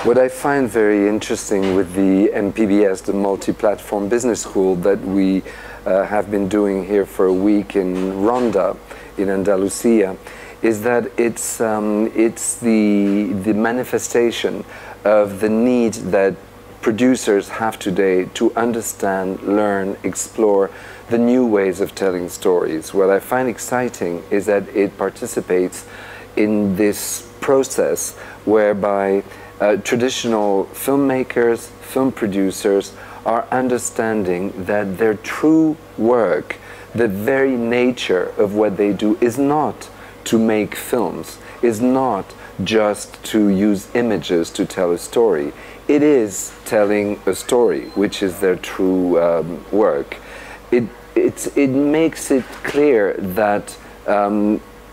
What I find very interesting with the MPBS, the Multi-Platform Business School, that we have been doing here for a week in Ronda, in Andalusia, is that it's the manifestation of the need that producers have today to understand, learn, explore the new ways of telling stories. What I find exciting is that it participates in this process whereby traditional filmmakers, film producers are understanding that their true work, the very nature of what they do, is not to make films, is not just to use images to tell a story. It is telling a story, which is their true work. It makes it clear that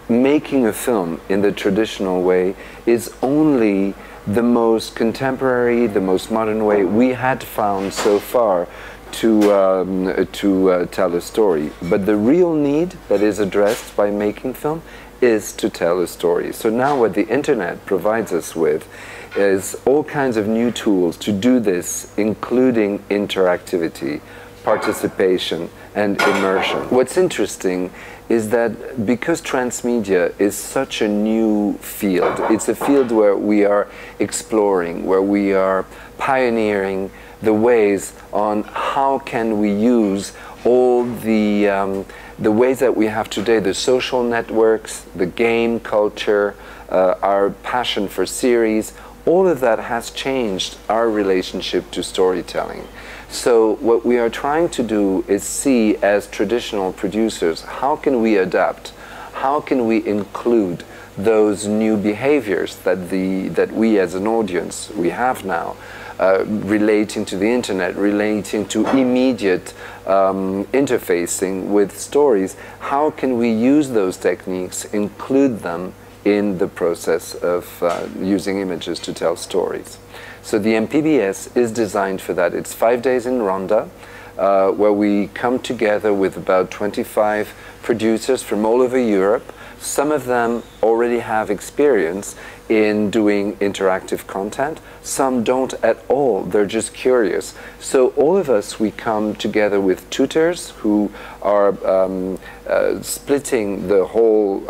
making a film in the traditional way is only the most contemporary, the most modern way we had found so far to tell a story. But the real need that is addressed by making film is to tell a story. So now what the internet provides us with is all kinds of new tools to do this, including interactivity, participation, and immersion. What's interesting is that because transmedia is such a new field, it's a field where we are exploring, where we are pioneering the ways on how can we use all the ways that we have today, the social networks, the game culture, our passion for series, all of that has changed our relationship to storytelling. So what we are trying to do is see, as traditional producers, how can we adapt? How can we include those new behaviors that we as an audience, we have now, relating to the internet, relating to immediate interfacing with stories? How can we use those techniques, include them in the process of using images to tell stories? So the MPBS is designed for that. It's 5 days in Ronda, where we come together with about 25 producers from all over Europe. Some of them already have experience in doing interactive content. Some don't at all. They're just curious. So all of us, we come together with tutors who are splitting the whole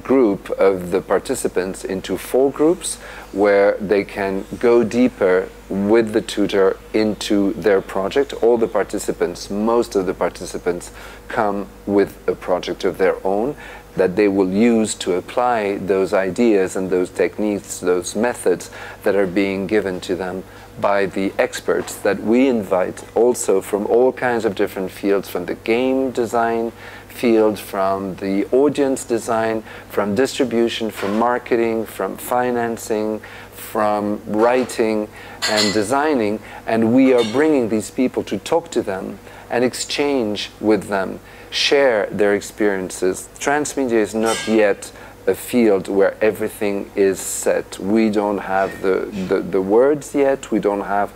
group of the participants into 4 groups, where they can go deeper with the tutor into their project. All the participants, most of the participants, come with a project of their own that they will use to apply those ideas and those techniques, those methods that are being given to them by the experts that we invite also from all kinds of different fields, from the game design field, from the audience design, from distribution, from marketing, from financing, from writing and designing. And we are bringing these people to talk to them and exchange with them, share their experiences. Transmedia is not yet a field where everything is set. We don't have the words yet, we don't have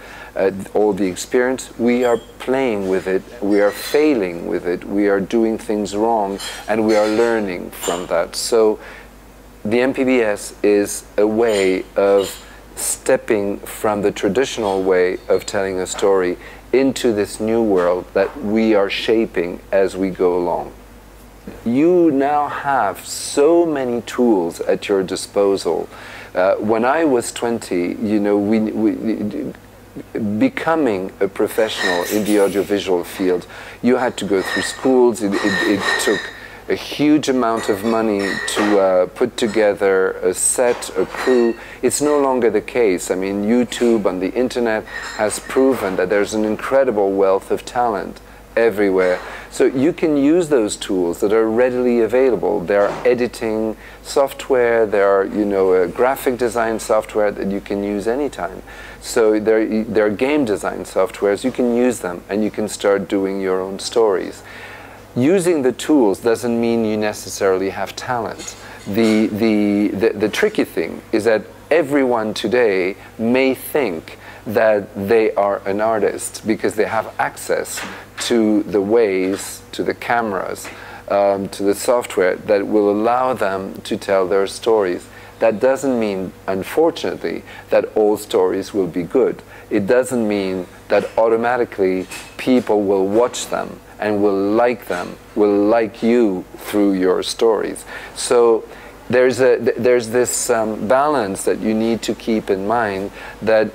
all the experience. We are playing with it, we are failing with it, we are doing things wrong, and we are learning from that. So the MPBS is a way of stepping from the traditional way of telling a story into this new world that we are shaping as we go along. You now have so many tools at your disposal. When I was 20, you know, becoming a professional in the audiovisual field, you had to go through schools. It took a huge amount of money to put together a set, a crew. It's no longer the case. I mean, YouTube on the internet has proven that there's an incredible wealth of talent everywhere. So you can use those tools that are readily available. There are editing software, there are, you know, graphic design software that you can use anytime. So there are game design softwares, you can use them and you can start doing your own stories. Using the tools doesn't mean you necessarily have talent. The tricky thing is that everyone today may think that they are an artist because they have access to the ways, to the cameras, to the software that will allow them to tell their stories. That doesn't mean, unfortunately, that all stories will be good. It doesn't mean that automatically people will watch them and will like you through your stories. So there's this balance that you need to keep in mind, that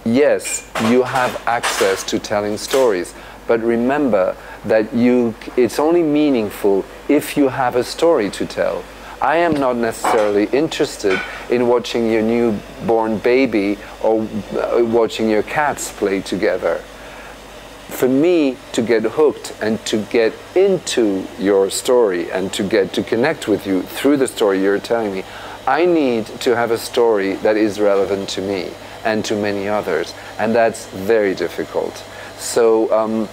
yes, you have access to telling stories, but remember that it's only meaningful if you have a story to tell. I am not necessarily interested in watching your newborn baby or watching your cats play together. For me to get hooked and to get into your story and to connect with you through the story you're telling me, I need to have a story that is relevant to me and to many others, and that's very difficult. So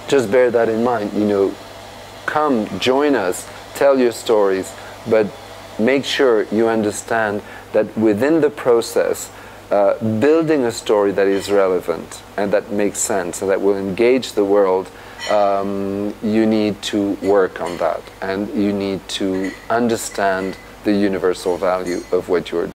just bear that in mind. You know, come, join us, tell your stories, but make sure you understand that within the process, building a story that is relevant and that makes sense and that will engage the world, you need to work on that, and you need to understand the universal value of what you're doing.